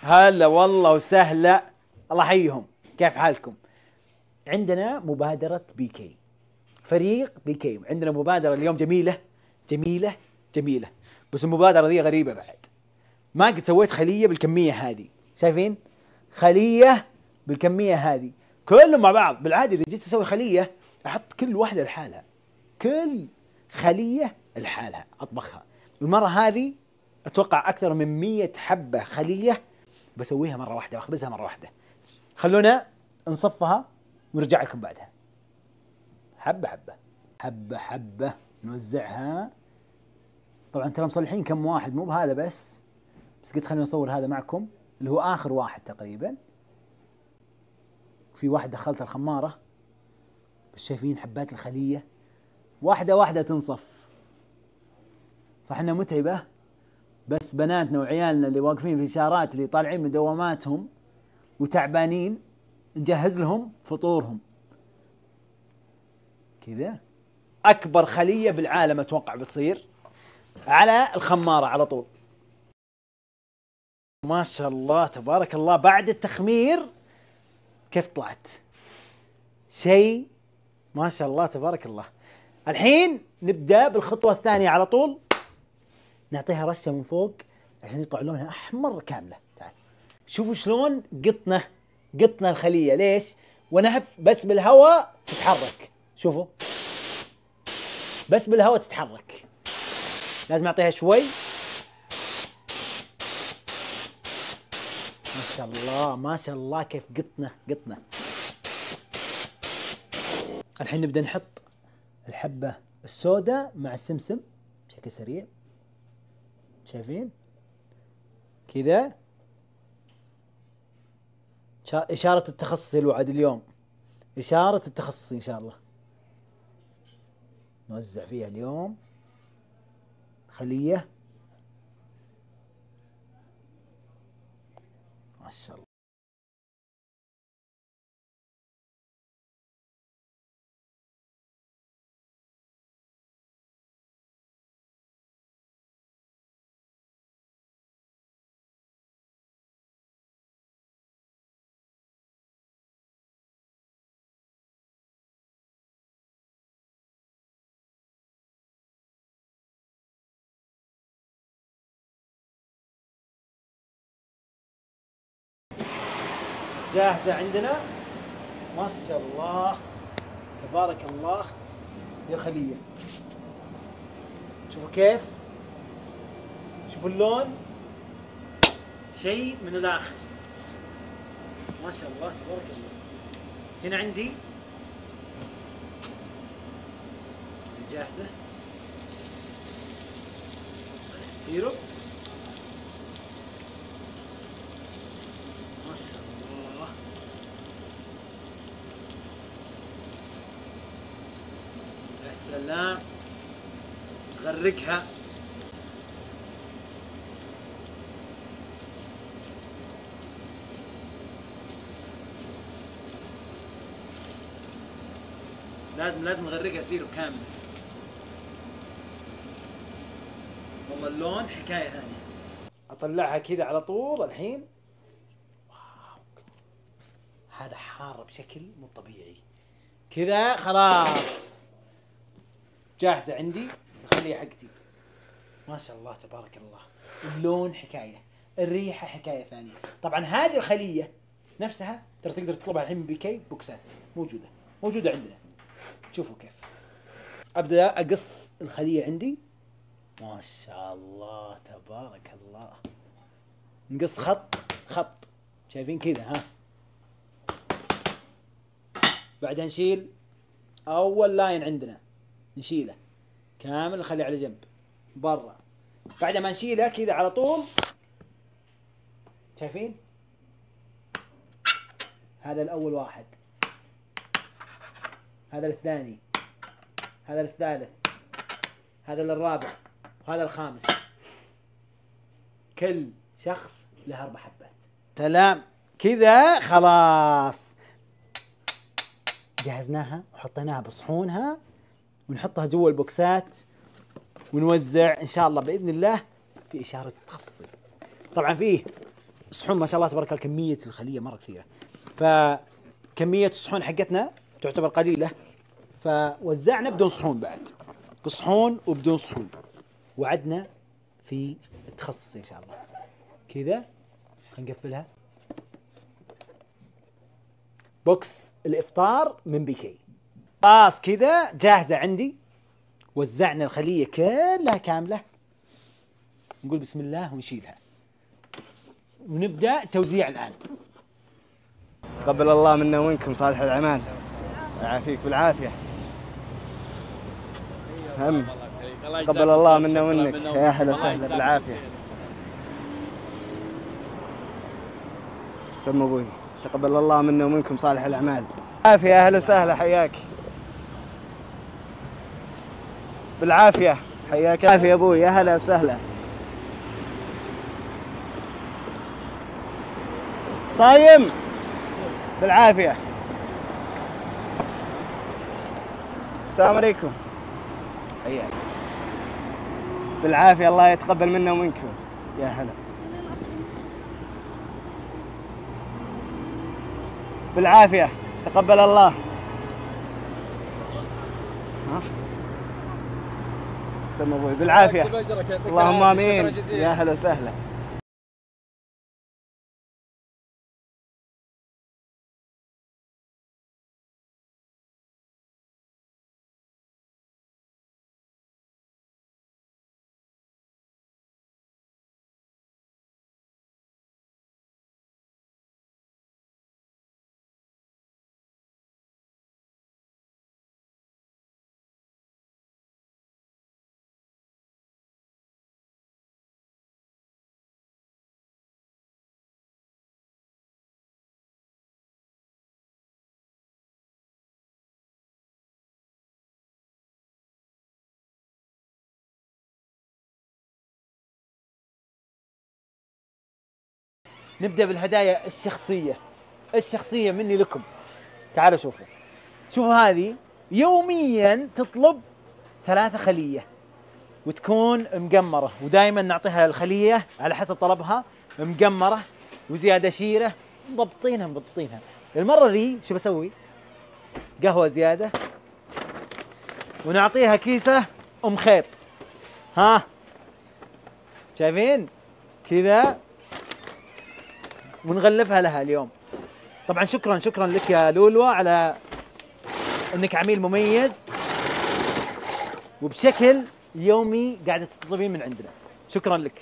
هلا والله وسهلا، الله يحييهم، كيف حالكم؟ عندنا مبادرة بي كي، فريق بي كي، عندنا مبادرة اليوم جميلة جميلة جميلة، بس المبادرة دي غريبة بعد. ما قد سويت خلية بالكمية هذه، شايفين؟ خلية بالكمية هذه كلهم مع بعض. بالعادة إذا جيت أسوي خلية أحط كل واحدة لحالها، كل خلية لحالها أطبخها. المرة هذه أتوقع أكثر من 100 حبة خلية بسويها مرة واحدة وأخبزها مرة واحدة. خلونا نصفها ونرجع لكم بعدها. حبة حبة حبة حبة نوزعها. طبعا ترى مصلحين كم واحد، مو بهذا بس قلت خلينا نصور هذا معكم اللي هو آخر واحد تقريبا. في واحد دخلت الخمارة، بس شايفين حبات الخلية واحدة واحدة تنصف. صح انها متعبة، بس بناتنا وعيالنا اللي واقفين في الإشارات اللي طالعين من دواماتهم وتعبانين نجهز لهم فطورهم. كذا أكبر خلية بالعالم أتوقع بتصير على الخمارة على طول. ما شاء الله تبارك الله، بعد التخمير كيف طلعت؟ شيء ما شاء الله تبارك الله. الحين نبدأ بالخطوة الثانية على طول، نعطيها رشة من فوق عشان يطلع لونها أحمر كاملة. تعال شوفوا شلون قطنا الخلية. ليش؟ ونهف بس بالهواء تتحرك. شوفوا بس بالهواء تتحرك، لازم أعطيها شوي. ما شاء الله ما شاء الله كيف قطنا. الحين نبدأ نحط الحبة السوداء مع السمسم بشكل سريع. شايفين كذا؟ إشارة التخصص الوعد اليوم، إشارة التخصص إن شاء الله. نوزع فيها اليوم خلية. ما شاء الله. جاهزة عندنا ما شاء الله تبارك الله يا خلية. شوفوا كيف، شوفوا اللون، شيء من الآخر ما شاء الله تبارك الله. هنا عندي جاهزة السيرب. ما شاء الله يا سلام، غرقها. لازم نغرقها سيرب كامل. والله اللون حكاية ثانية. أطلعها كذا على طول الحين. واو، هذا حار بشكل مو طبيعي. كذا خلاص جاهزة عندي الخلية حقتي. ما شاء الله تبارك الله، اللون حكاية، الريحة حكاية ثانية. طبعا هذه الخلية نفسها ترى تقدر تطلبها الحين من بي كي بوكسات، موجودة عندنا. شوفوا كيف أبدأ أقص الخلية عندي. ما شاء الله تبارك الله، نقص خط شايفين كذا ها. بعدها نشيل أول لاين عندنا، نشيله كامل نخليه على جنب برا. بعد ما نشيله كذا على طول، شايفين هذا الأول واحد، هذا الثاني، هذا الثالث، هذا الرابع، وهذا الخامس. كل شخص له 4 حبات. سلام كذا خلاص جهزناها وحطيناها بصحونها، ونحطها جوا البوكسات ونوزع ان شاء الله باذن الله في اشاره التخصصي. طبعا فيه الصحون ما شاء الله تبارك الله كمية الخلية مرة كثيرة، فكمية الصحون حقتنا تعتبر قليلة، فوزعنا بدون صحون بعد، بصحون وبدون صحون، وعدنا في التخصص إن شاء الله. كذا نقفلها. بوكس الإفطار من بيكي خلاص كذا جاهزة عندي. وزعنا الخلية كلها كاملة، نقول بسم الله ونشيلها ونبدأ توزيع الآن. تقبل الله منا ومنكم صالح الأعمال، يعافيك بالعافية. هم تقبل الله منا ومنك، يا أهلا وسهلا بالعافية. سم أبوي، تقبل الله منا ومنكم صالح الأعمال. عافية، يا أهلا وسهلا، حياك بالعافية، حياك. عافية يا أبوي، يا هلا وسهلا. صايم بالعافية. السلام عليكم، حياك بالعافية، الله يتقبل منا ومنكم، يا هلا بالعافية، تقبل الله. ها سم ابوي بالعافية، اللهم امين، يا هلا وسهلا. نبدأ بالهدايا الشخصية مني لكم. تعالوا شوفوا هذه يوميا تطلب 3 خلية وتكون مقمرة، ودائما نعطيها الخلية على حسب طلبها، مقمرة وزيادة شيرة، مضبطينها. المرة ذي شو بسوي؟ قهوة زيادة، ونعطيها كيسة خيط. ها شايفين كذا، ونغلفها لها اليوم. طبعا شكرا لك يا لولو على انك عميل مميز، وبشكل يومي قاعدة تطلبين من عندنا. شكرا لك.